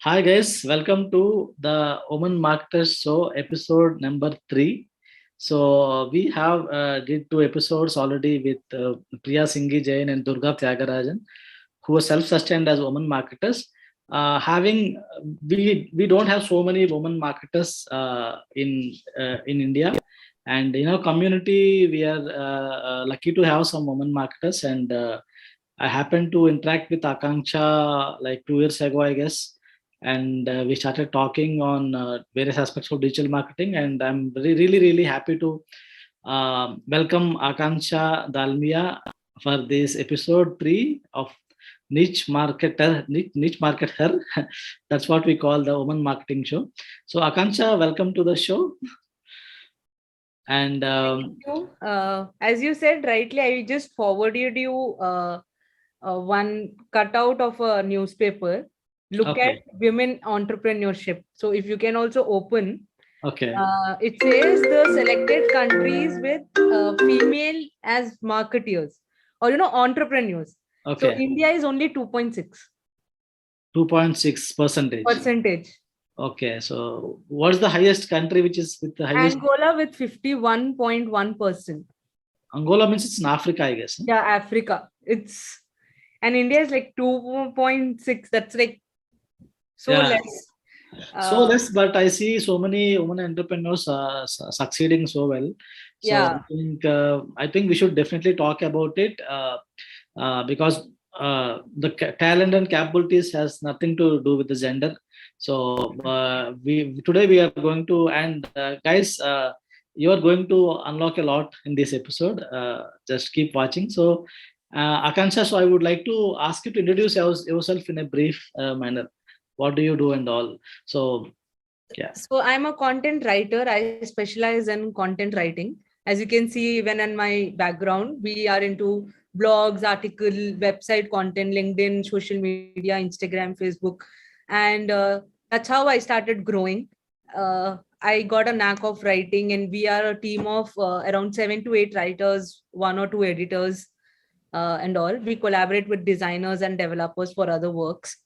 Hi guys, welcome to the Women Marketers Show episode number 3. We have did 2 episodes already with Priya Singhi Jain and Durga Tyagarajan, who are self-sustained as women marketers. Having we don't have so many women marketers in India, and in our community we are lucky to have some women marketers. And I happened to interact with Akanksha like 2 years ago, I guess, and we started talking on various aspects of digital marketing. And I'm really happy to welcome Akanksha Dalmia for this episode 3 of niche marketer. That's what we call the woman marketing show. So Akanksha, welcome to the show. And Thank you. As you said rightly, I just forwarded you one cutout of a newspaper. Look at okay, women entrepreneurship. So if you can also open, okay, it says the selected countries with female as marketeers or entrepreneurs. So okay, India is only 2.6 2.6%. percentage. Okay, so what's the highest country which is with the highest? Angola with 51.1%. Angola means it's in Africa, I guess. Yeah, Africa. And India is like 2.6. That's like so Yeah, less. so Uh, less, but I see so many women entrepreneurs succeeding so well. So yeah, I think we should definitely talk about it because the talent and capabilities has nothing to do with the gender. So we today we are going to, and guys, you are going to unlock a lot in this episode. Just keep watching. So Akansha, so I would like to ask you to introduce yourself in a brief manner. What do you do and all? So yeah. so I'm a content writer. I specialize in content writing. As you can see, even in my background, we are into blogs, article, website content, LinkedIn, social media, Instagram, Facebook, and that's how I started growing. I got a knack of writing, and we are a team of around 7 to 8 writers, 1 or 2 editors, and all. We collaborate with designers and developers for other works.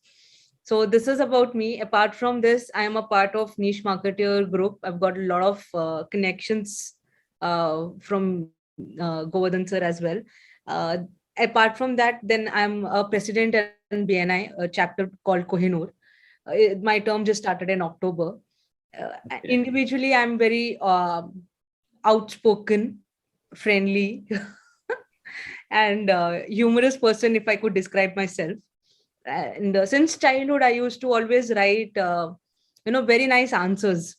So this is about me. Apart from this, I am a part of Niche Marketer Group. I've got a lot of connections from Govardhan sir as well. Uh, Apart from that, then I'm a president in BNI, a chapter called Kohinoor. My term just started in October. Okay. Individually, I'm very outspoken, friendly, and humorous person, if I could describe myself. And since childhood, I used to always write very nice answers.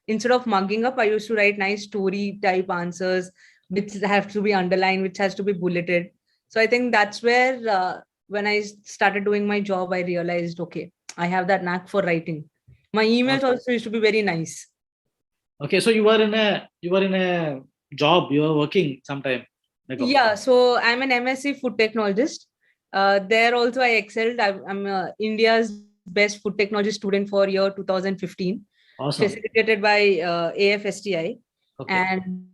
Instead of mugging up, I used to write nice story type answers which have to be underlined, which has to be bulleted. So I think that's where when I started doing my job, I realized, okay, I have that knack for writing. My emails also used to be very nice. Okay, so you were in a job, you were working sometime ago. Yeah, so I'm an MSc food technologist. There also I excelled. I'm India's best food technology student for year 2015, Awesome. facilitated by AFSTI. Okay. And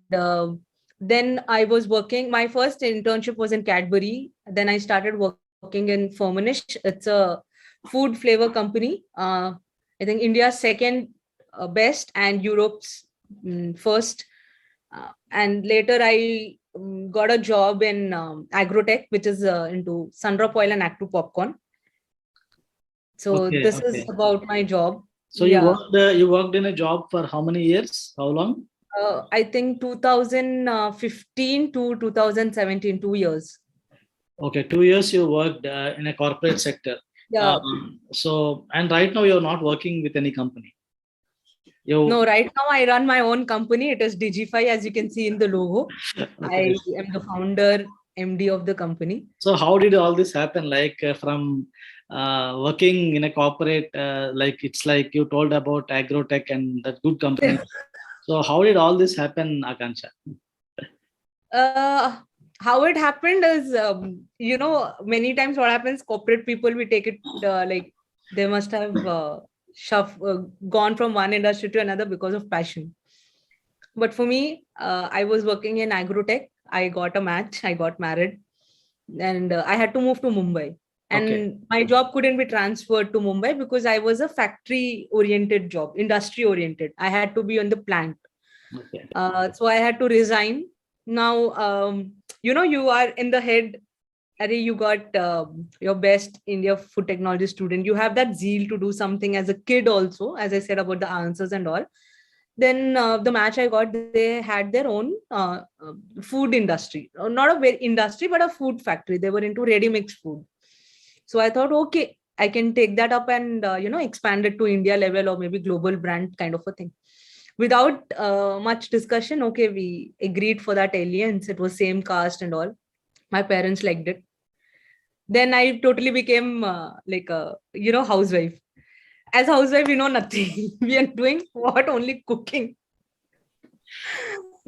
then I was working. My first internship was in Cadbury. Then I started working in Firmenich. It's a food flavor company. I think India's second best and Europe's first. And later I got a job in agrotech, which is into Sunrop oil and Actu popcorn. So Okay. this is Okay. about my job. So you Yeah. worked in a job for how many years? How long? I think 2015 to 2017, 2 years. Okay, 2 years you worked in a corporate sector. Yeah. So and right now you're not working with any company. You No, right now I run my own company. It is Digify, as you can see in the logo. okay. I am the founder, MD of the company. So how did all this happen? Like from working in a corporate, like it's like you told about agrotech and that good company. So how did all this happen, Akansha? uh, how it happened is, many times what happens, corporate people, we take it like they must have gone from one industry to another because of passion. But for me, I was working in agrotech. I got a match. I got married, and I had to move to Mumbai. And Okay. my job couldn't be transferred to Mumbai because I was a factory oriented job, industry oriented. I had to be on the plant. Okay. So I had to resign. Now, you are in the head. Ari, you got your best India food technology student. You have that zeal to do something as a kid also, as I said about the answers and all. Then the match I got, they had their own food industry. Not a very industry, but a food factory. They were into ready mix food. So I thought, okay, I can take that up and expand it to India level or maybe global brand kind of a thing. Without much discussion, okay, we agreed for that alliance. It was same caste and all. My parents liked it. Then I totally became like a housewife. As housewife, we know nothing. We are doing what? Only cooking.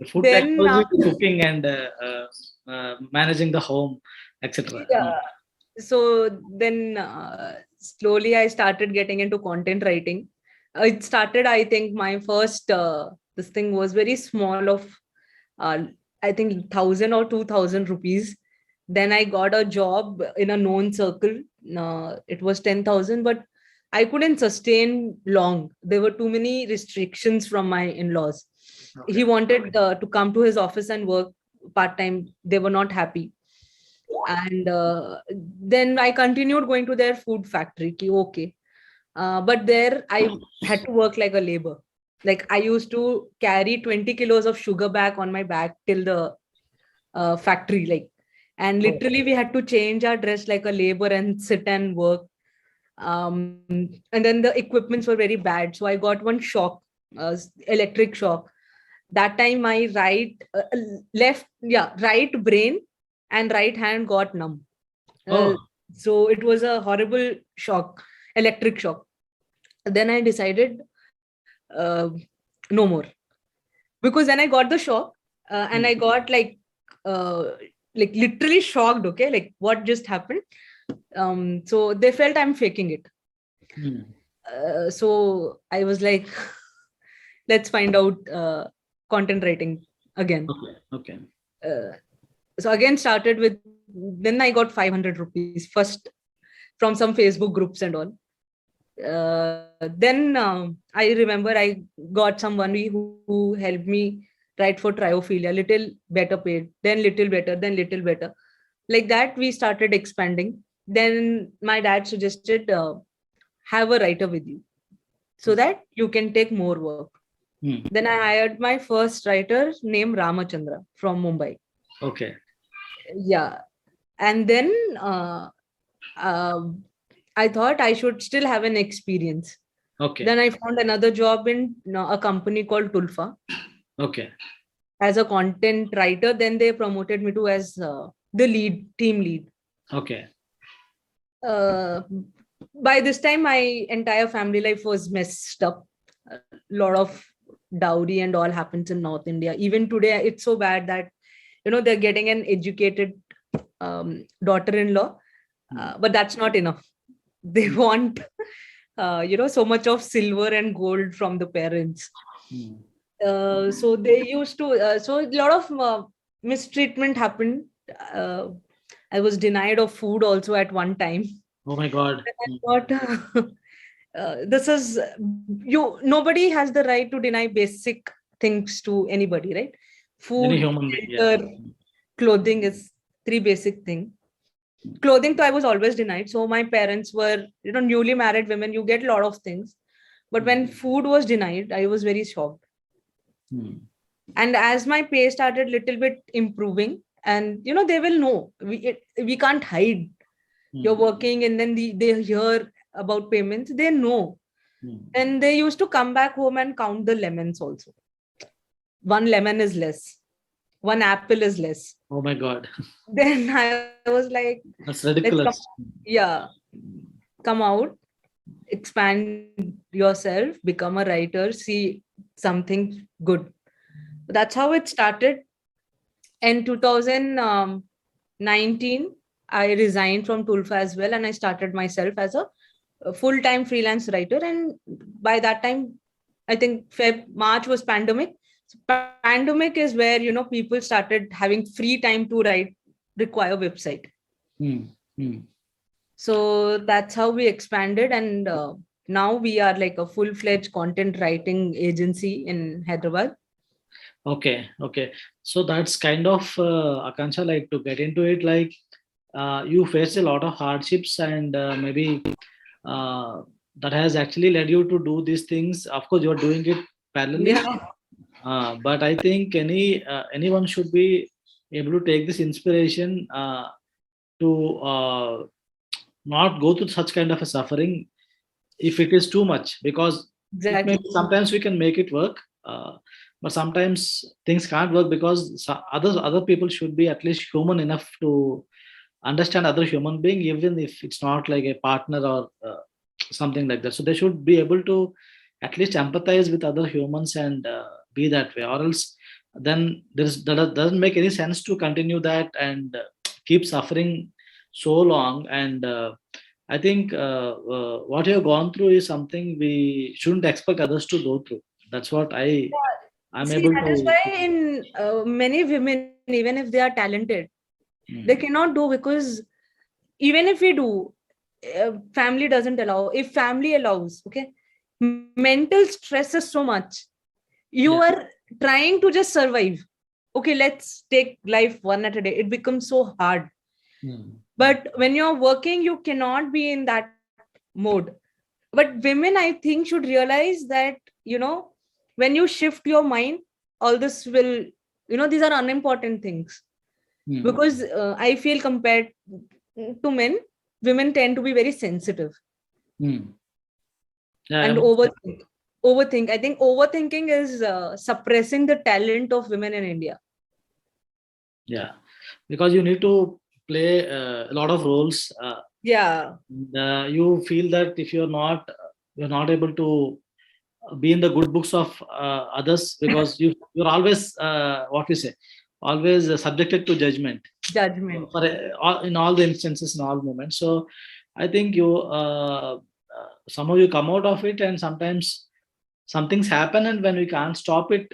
Food Then technology, cooking, and managing the home, etc. yeah. So then slowly I started getting into content writing. It started, I think, my first this thing was very small of uh, I think 1,000 or 2,000 rupees. Then I got a job in a known circle. It was 10,000, but I couldn't sustain long. There were too many restrictions from my in-laws. He Okay. wanted to come to his office and work part-time. They were not happy. And then I continued going to their food factory. Okay. But there I had to work like a labor. Like I used to carry 20 kilos of sugar back on my back till the factory. And Oh, literally we had to change our dress like a labor and sit and work. And then the equipments were very bad. So I got one shock, electric shock. That time my right brain and right hand got numb. Uh, oh, so it was a horrible shock, electric shock. Then I decided uh, no more, because then I got the shock and I got uh, like literally shocked. Okay, like what just happened? So they felt I'm faking it. hmm. So I was like, let's find out content writing again. Okay. Okay. Uh, so again started with, then I got 500 rupees first from some Facebook groups and all. Then I remember I got someone who helped me write for Triophilia, little better paid, then little better, then little better. Like that, we started expanding. Then my dad suggested have a writer with you so that you can take more work. Hmm. Then I hired my first writer named Ramachandra from Mumbai. Okay. Yeah. And then um I thought I should still have an experience. Okay. Then I found another job in a company called Tulfa Okay. as a content writer. Then they promoted me to as the team lead. Okay. Uh, by this time, my entire family life was messed up. A lot of dowry and all happens in North India. Even today, it's so bad that they're getting an educated daughter-in-law, but that's not enough. They want so much of silver and gold from the parents. Hmm. So they used to so a lot of mistreatment happened. uh, I was denied of food also at one time. Oh my God. I thought this is, nobody has the right to deny basic things to anybody, right? Any Food, human being. Yeah. shelter, clothing is three basic things. Clothing though I was always denied. So my parents were newly married women, you get a lot of things, but when food was denied, I was very shocked. Hmm. And as my pay started little bit improving, and they will know, we can't hide. You're working, and then they hear about payments, they know. And they used to come back home and count the lemons also. One lemon is less, one apple is less. Oh my God. Then I was like, That's let's ridiculous. come out, expand yourself, become a writer, see something good. That's how it started. In 2019, I resigned from Tulfa as well, and I started myself as a full-time freelance writer. And by that time, I think March was pandemic. So pandemic is where people started having free time to write, require website. Hmm. Hmm. So that's how we expanded, and now we are like a full-fledged content writing agency in Hyderabad. Okay, okay. So that's kind of Akansha, like to get into it, like you faced a lot of hardships and maybe uh, that has actually led you to do these things. Of course, you're doing it parallelly, Yeah, but I think anyone should be able to take this inspiration to not go through such kind of a suffering if it is too much, because it may exactly. sometimes we can make it work, but sometimes things can't work because other people should be at least human enough to understand other human being, even if it's not like a partner or something like that. So they should be able to at least empathize with other humans and be that way, or else then that doesn't make any sense to continue that and keep suffering so long. And I think what you have gone through is something we shouldn't expect others to go through. That's what I'm See, able that is to. why in many women, even if they are talented, they Mm, cannot do, because even if we do, family doesn't allow. If family allows, okay, mental stress is so much. You yeah. are trying to just survive. Okay, let's take life one at a day. It becomes so hard. Mm, mm, But when you're working, you cannot be in that mode. But women, I think, should realize that, when you shift your mind, all this will, these are unimportant things. mm, Because I feel, compared to men, women tend to be very sensitive mm. Yeah, and overthink. I think overthinking is suppressing the talent of women in India. yeah, because you need to play a lot of roles. Yeah, You feel that if you're not able to be in the good books of others, because you're always what we say, always subjected to judgment judgment. in all the instances, in all moments. So I think somehow you come out of it, and sometimes some things happen, and when we can't stop it,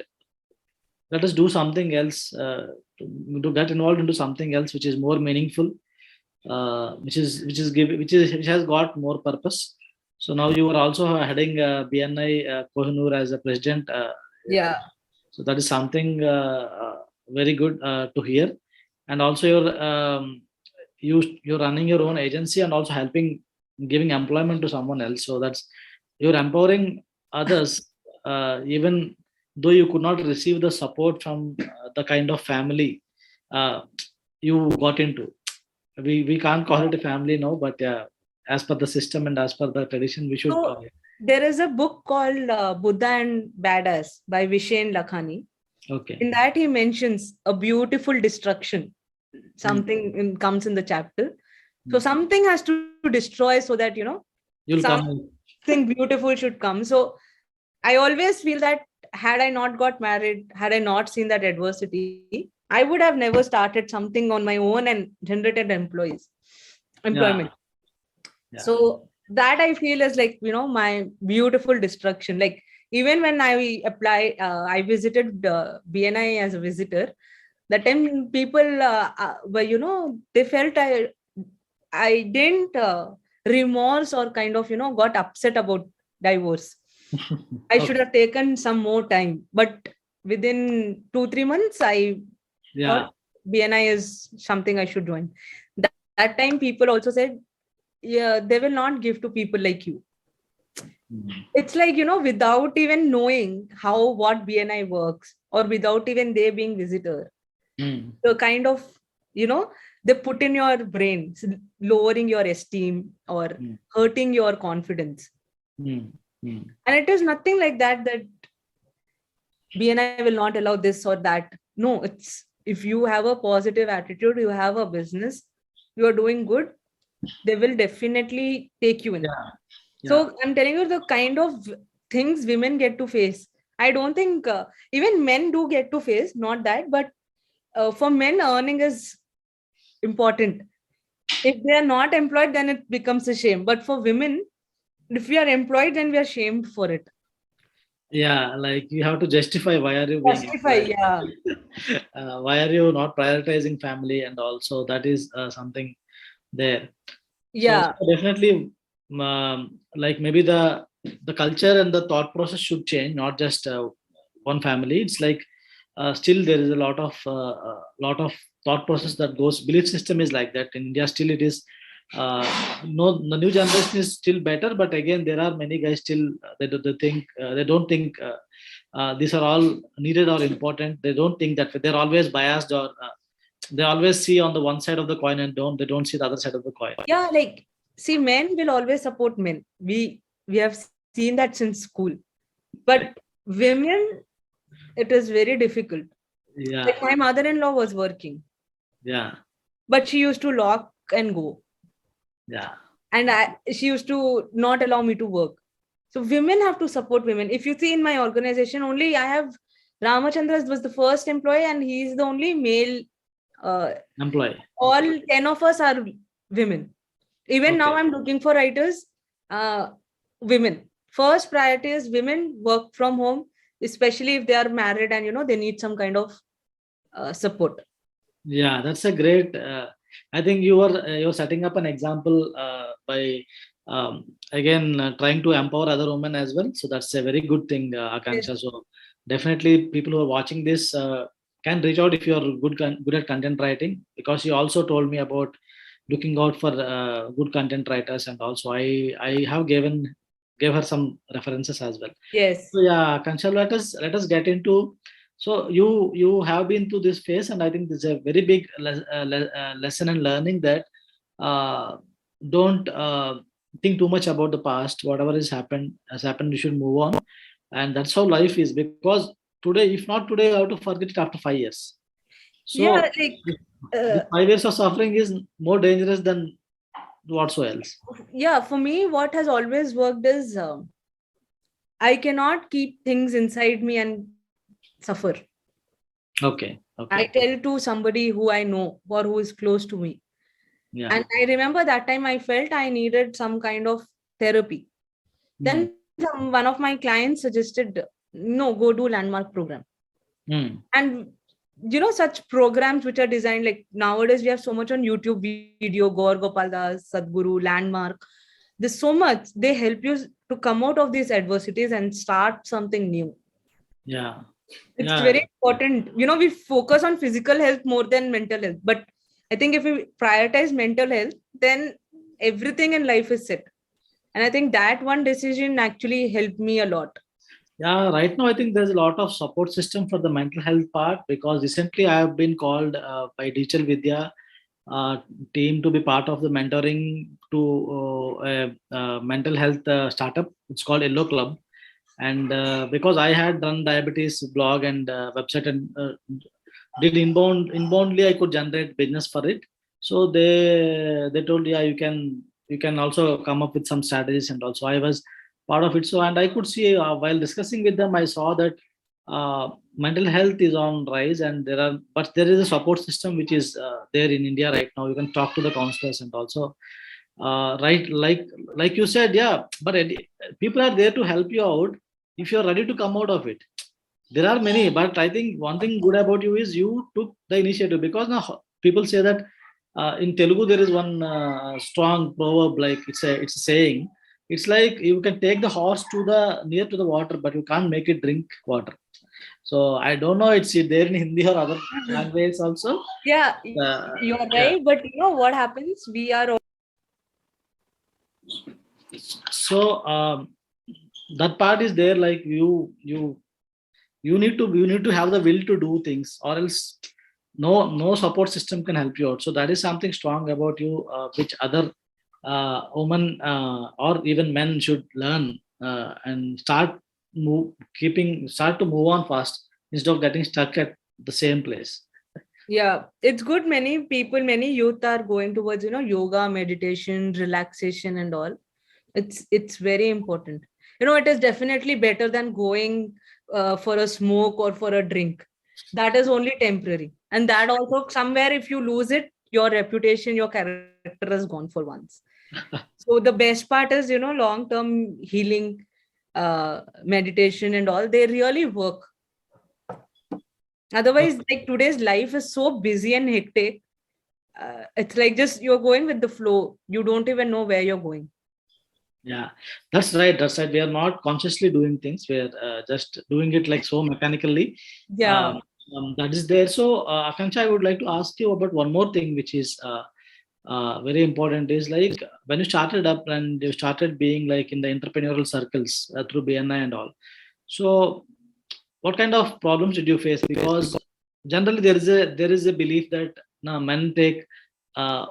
let us do something else, to get involved into something else which is more meaningful, which has got more purpose. So now you are also heading BNI Kohinoor as a president. Yeah, So that is something very good to hear. And also you're running your own agency and also helping, giving employment to someone else. So that's, you're empowering others, even though you could not receive the support from the kind of family uh, you got into. We can't call it a family now, but yeah, as per the system and as per the tradition, we should so call it. there is a book called Buddha and Badass by Vishen Lakhani. Okay. In that, he mentions a beautiful destruction. Mm, Comes in the chapter. So mm. something has to destroy so that, You'll something come. beautiful should come. So I always feel that, had I not got married, had I not seen that adversity, I would have never started something on my own and generated Yeah, employment. yeah. So that I feel is like, my beautiful destruction. Like, even when I visited BNI as a visitor. That time people were, they felt I didn't remorse or kind of, got upset about divorce. I should Okay. have taken some more time, but within 2-3 months, I Yeah. thought BNI is something I should join. That time, people also said, yeah, they will not give to people like you. Mm, It's like, without even knowing what BNI works, or without even they being visitor, mm, the kind of, you know they put in your brain, lowering your esteem or mm, hurting your confidence. mm, mm, And it is nothing like that BNI will not allow this or that. No, it's, if you have a positive attitude, you have a business, you are doing good, they will definitely take you in. yeah, So yeah. I'm telling you, the kind of things women get to face, I don't think even men do get to face, not that, but for men, earning is important. If they are not employed, then it becomes a shame. But for women, if we are employed, then we are shamed for it. Yeah, like you have to justify why are you being Justify, employed, yeah. why are you not prioritizing family, and also that is something there. Yeah. So definitely, like maybe the culture and the thought process should change, not just one family. It's like still there is a lot of thought process that goes. Belief system is like that in India. Still, it is. No, the new generation is still better, but again, there are many guys still they think they don't think these are all needed or important. They don't think that they're always biased or they always see on the one side of the coin and don't see the other side of the coin. Yeah, like, see, men will always support men. We have seen that since school. But women, it is very difficult. Yeah, Like, my mother-in-law was working, yeah, but she used to lock and go. yeah, And she used to not allow me to work. So women have to support women. If you see in my organization, only I have Ramachandra was the first employee, and he's the only male. Uh, employee. all 10 of us are women. Even now, Okay. I'm looking for writers, women. First priority is women work from home, especially if they are married and they need some kind of support. Yeah, that's a great. I think you're setting up an example by again trying to empower other women as well. So that's a very good thing, Yes. Akanksha. So definitely, people who are watching this can reach out if you're good at content writing, because you also told me about looking out for good content writers, and also I have gave her some references as well. Yes. So yeah, Kanchal, let us get into. So you have been through this phase, and I think this is a very big lesson and learning that uh, don't think too much about the past. Whatever has happened. You should move on, and that's how life is. Because today, if not today, you have to forget it after 5 years. Yeah, So like, this 5 years of suffering is more dangerous than whatsoever else. yeah, for me, what has always worked is I cannot keep things inside me and suffer. Okay, I okay, tell to somebody who I know or who is close to me. yeah. And I remember that time I felt I needed some kind of therapy. Mm. Then one of my clients suggested, no, go do landmark program. Mm. And such programs which are designed, like nowadays we have so much on YouTube video, Gaur Gopal Das, Sadhguru, Landmark. There's so much. They help you to come out of these adversities and start something new. Yeah, It's yeah. very important. We focus on physical health more than mental health. But I think if we prioritize mental health, then everything in life is set. And I think that one decision actually helped me a lot. Yeah, right now I think there's a lot of support system for the mental health part, because recently I have been called by Digital Vidya uh, team to be part of the mentoring to a mental health startup. It's called Yellow Club, and because I had done diabetes blog and website and did inboundly I could generate business for it. So they told, yeah, you can also come up with some strategies, and also I was part of it. So, and I could see while discussing with them, I saw that mental health is on rise, and there is a support system which is there in India right now. You can talk to the counselors, and also right, like you said, yeah, but people are there to help you out if you're ready to come out of it. There are many, but I think one thing good about you is you took the initiative. Because now people say that in Telugu there is one strong proverb, like it's a saying. It's like you can take the horse to the near to the water, but you can't make it drink water. So I don't know it's there in Hindi or other languages also. Yeah, you're Yeah. right. But what happens? We are So that part is there, like you need to have the will to do things, or else no support system can help you out. So that is something strong about you, which other women or even men should learn, and start to move on fast instead of getting stuck at the same place. Yeah, it's good. Many people, many youth are going towards, yoga, meditation, relaxation, and all. It's very important. It is definitely better than going for a smoke or for a drink. That is only temporary. And that also, somewhere, if you lose it, your reputation, your character is gone for once. So the best part is, long-term healing, meditation and all, they really work. Otherwise, like today's life is so busy and hectic. it's like just you're going with the flow. You don't even know where you're going. Yeah, that's right. That's right. We are not consciously doing things. We are just doing it like so mechanically. Yeah. That is there. So, Akanksha, I would like to ask you about one more thing, which is very important. Is like when you started up and you started being like in the entrepreneurial circles through BNI and all. So, what kind of problems did you face? Because generally there is a belief that men take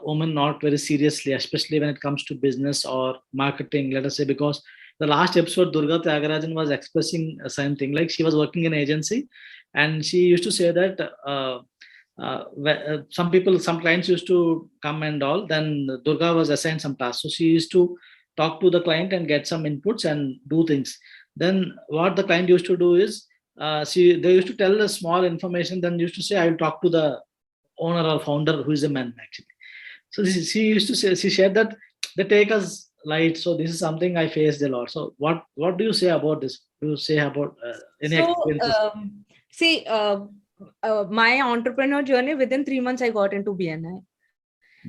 women not very seriously, especially when it comes to business or marketing. Let us say, because the last episode Durga Tyagarajan was expressing the same thing. Like she was working in an agency, and she used to say that some clients used to come and all. Then Durga was assigned some tasks, so she used to talk to the client and get some inputs and do things. Then what the client used to do is they used to tell the small information, then used to say, I will talk to the owner or founder who is a man actually. So she used to say, she shared that they take us light. So this is something I faced a lot. So what do you say about this? Do you say about any So, experiences? see, my entrepreneur journey, within 3 months, I got into BNI.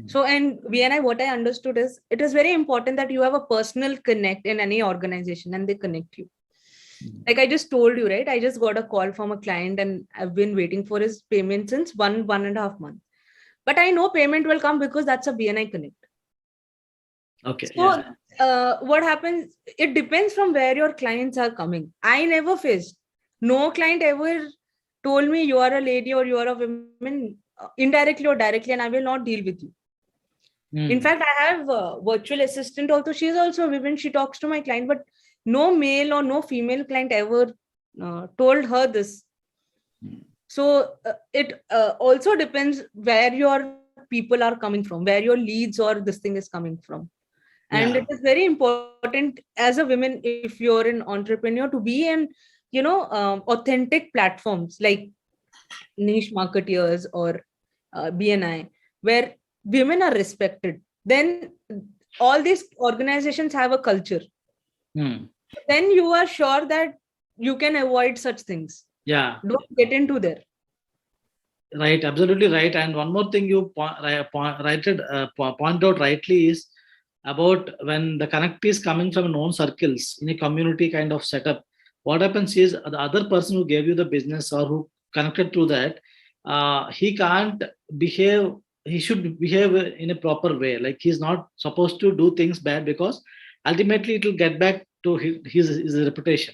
So, in BNI, what I understood is it is very important that you have a personal connect in any organization and they connect you. Like I just told you, right? I just got a call from a client and I've been waiting for his payment since 1.5 months. But I know payment will come because that's a BNI connect. Okay. So, Yeah. what happens? It depends from where your clients are coming. I never faced. No client ever told me you are a lady or you are a woman, indirectly or directly, and I will not deal with you. In fact, I have a virtual assistant also. She's also a woman. She talks to my client, but no male or no female client ever told her this. So it also depends where your people are coming from, where your leads or this thing is coming from. And Yeah. it is very important as a woman, if you're an entrepreneur, to be in, authentic platforms like niche marketeers or BNI, where women are respected. Then all these organizations have a culture. Then you are sure that you can avoid such things. Yeah. Don't get into there. Right, absolutely right. And one more thing you point out rightly is about when the connect is coming from known circles in a community kind of setup. What happens is the other person who gave you the business or who connected to that, he can't behave. He should behave in a proper way. Like he's not supposed to do things bad, because ultimately it will get back to his reputation.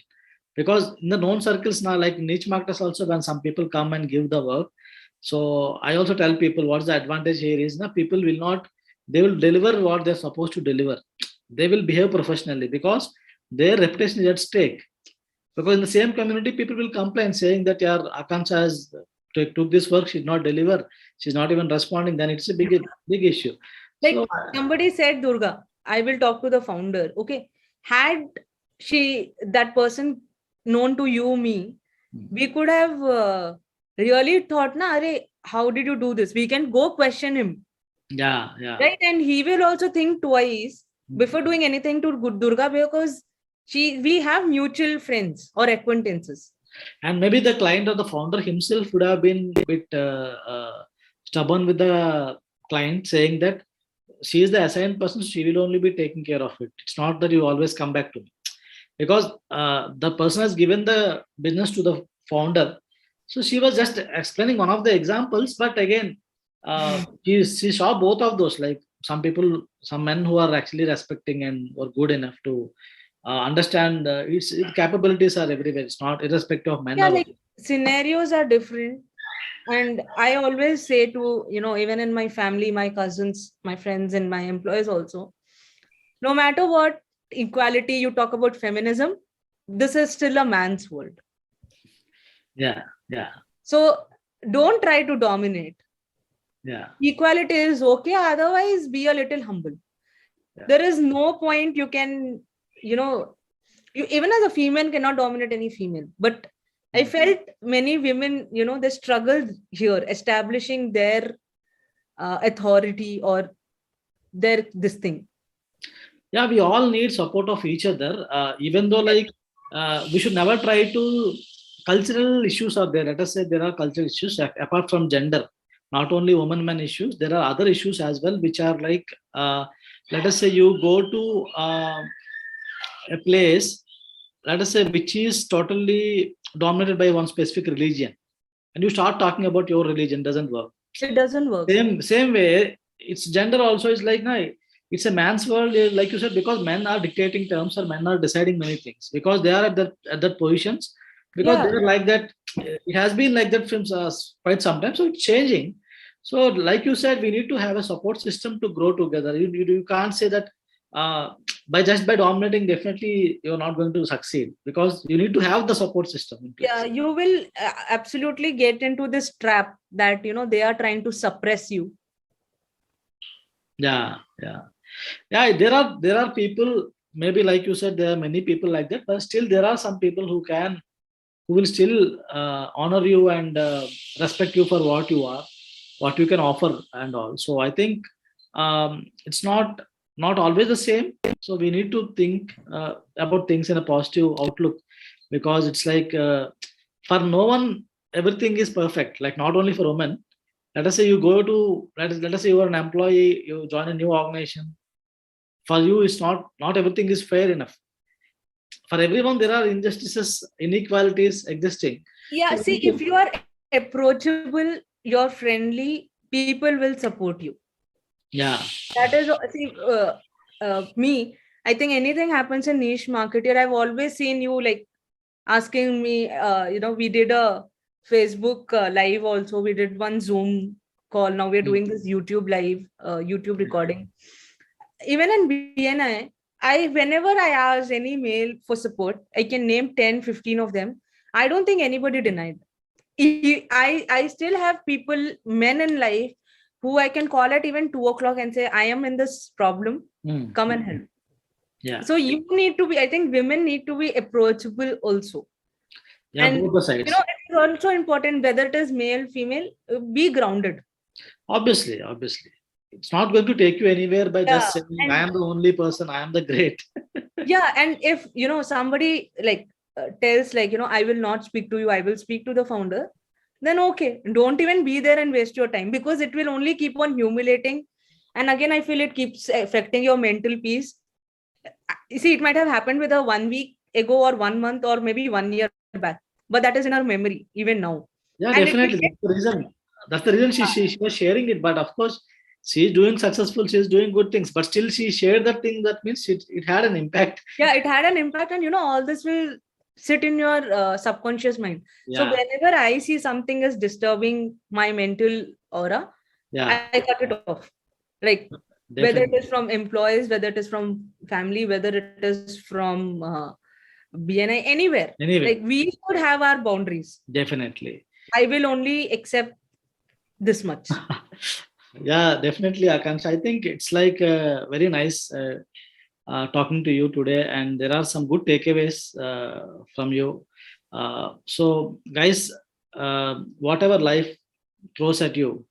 Because in the known circles now, like niche marketers also, when some people come and give the work, so I also tell people what's the advantage here is now people will not, they will deliver what they're supposed to deliver. They will behave professionally because their reputation is at stake. Because in the same community, people will complain saying that yeah, Akanksha has took this work, she's not deliver, she's not even responding. Then it's a big issue. Like So somebody said, Durga, I will talk to the founder. Okay. Had that person known to you, me, we could have really thought, how did you do this? We can go question him. yeah, Right. And he will also think twice before doing anything to Durga, because we have mutual friends or acquaintances. And maybe the client or the founder himself would have been a bit stubborn with the client, saying that she is the assigned person, she will only be taking care of it. It's not that you always come back to me, because the person has given the business to the founder. So she was just explaining one of the examples, but again, she saw both of those. Like some people, some men who are actually respecting and were good enough to understand its capabilities are everywhere. It's not irrespective of men Yeah, or like women. scenarios are different. And I always say to, even in my family, my cousins, my friends, and my employees also, no matter what equality you talk about, feminism, this is still a man's world. Yeah, yeah, So don't try to dominate. yeah. Equality is okay, otherwise be a little humble. Yeah. There is no point you can, you even as a female cannot dominate any female. But I felt many women, they struggled here establishing their authority or their this thing. Yeah, we all need support of each other. Even though like we should never try to, cultural issues are there. Let us say there are cultural issues apart from gender. not only women men issues, there are other issues as well, which are like, let us say you go to a place, let us say, which is totally dominated by one specific religion, and you start talking about your religion, doesn't work. It doesn't work. Same way, it's gender also is like, no, it's a man's world, like you said, because men are dictating terms or men are deciding many things because they are at that positions, because Yeah. they're like that. It has been like that from quite some time, so it's changing. So like you said, we need to have a support system to grow together. You can't say that by dominating, definitely you're not going to succeed, because you need to have the support system in place. Yeah, you will absolutely get into this trap that, you know, they are trying to suppress you. Yeah, there are people, maybe like you said, there are many people like that, but still there are some people who will still honor you and respect you for what you are, what you can offer and all. So I think it's not always the same. So we need to think about things in a positive outlook, because it's like, for no one everything is perfect, like not only for women. Let us say you go to, let us say you are an employee, you join a new organization. For you, it's not everything is fair enough. For everyone there are injustices, inequalities existing. Yeah, So we see, need to, if you are approachable, you're friendly, people will support you. yeah, That is, see, me, I think anything happens in niche market here, I've always seen you like asking me, you know, we did a Facebook live also, we did one Zoom call, now we're doing this YouTube live, YouTube recording. Even in BNI, whenever I ask any mail for support, I can name 10, 15 of them. I don't think anybody denied. I still have people, men in life, who I can call at even 2 o'clock and say, I am in this problem, come and help. yeah, So you need to be, I think women need to be approachable also. yeah, And both the sides. you know, it's also important whether it is male, female, be grounded. Obviously, it's not going to take you anywhere by Yeah. just saying, I And am the only person, I am the great. yeah, and if you know somebody like tells like, you know, I will not speak to you, I will speak to the founder, then okay, don't even be there and waste your time, because it will only keep on humiliating. And again, I feel it keeps affecting your mental peace. You see, it might have happened with a 1 week ago or 1 month or maybe 1 year back, but that is in our memory even now. Yeah, And it will definitely. get, That's the reason she was sharing it. But of course, she's doing successful, she's doing good things, but still she shared that thing. That means it had an impact. yeah, it had an impact, and you know, all this will sit in your subconscious mind. So Yeah, whenever I see something is disturbing my mental aura, yeah, I cut it off. Like whether it is definitely. from employees, whether it is from family, whether it is from BNI, anywhere. Like Anyway, we should have our boundaries. definitely. I will only accept this much. Yeah, definitely, Akansha. I think it's like very nice talking to you today, and there are some good takeaways from you. So, guys, whatever life throws at you,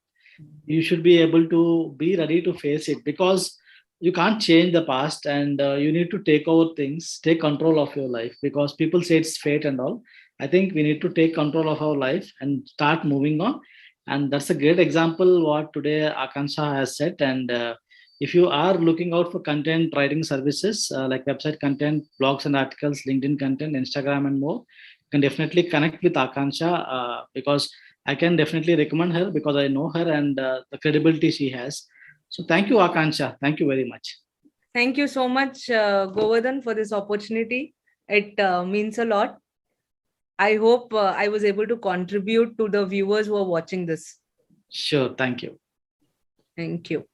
you should be able to be ready to face it, because you can't change the past, and you need to take over things, take control of your life, because people say it's fate and all. I think we need to take control of our life and start moving on. And that's a great example what today Akansha has said. And if you are looking out for content writing services, like website content, blogs and articles, LinkedIn content, Instagram and more, you can definitely connect with Akansha, because I can definitely recommend her, because I know her and the credibility she has. So thank you, Akansha. Thank you very much. Thank you so much, Govardhan, for this opportunity. It means a lot. I hope I was able to contribute to the viewers who are watching this. Sure. Thank you. Thank you.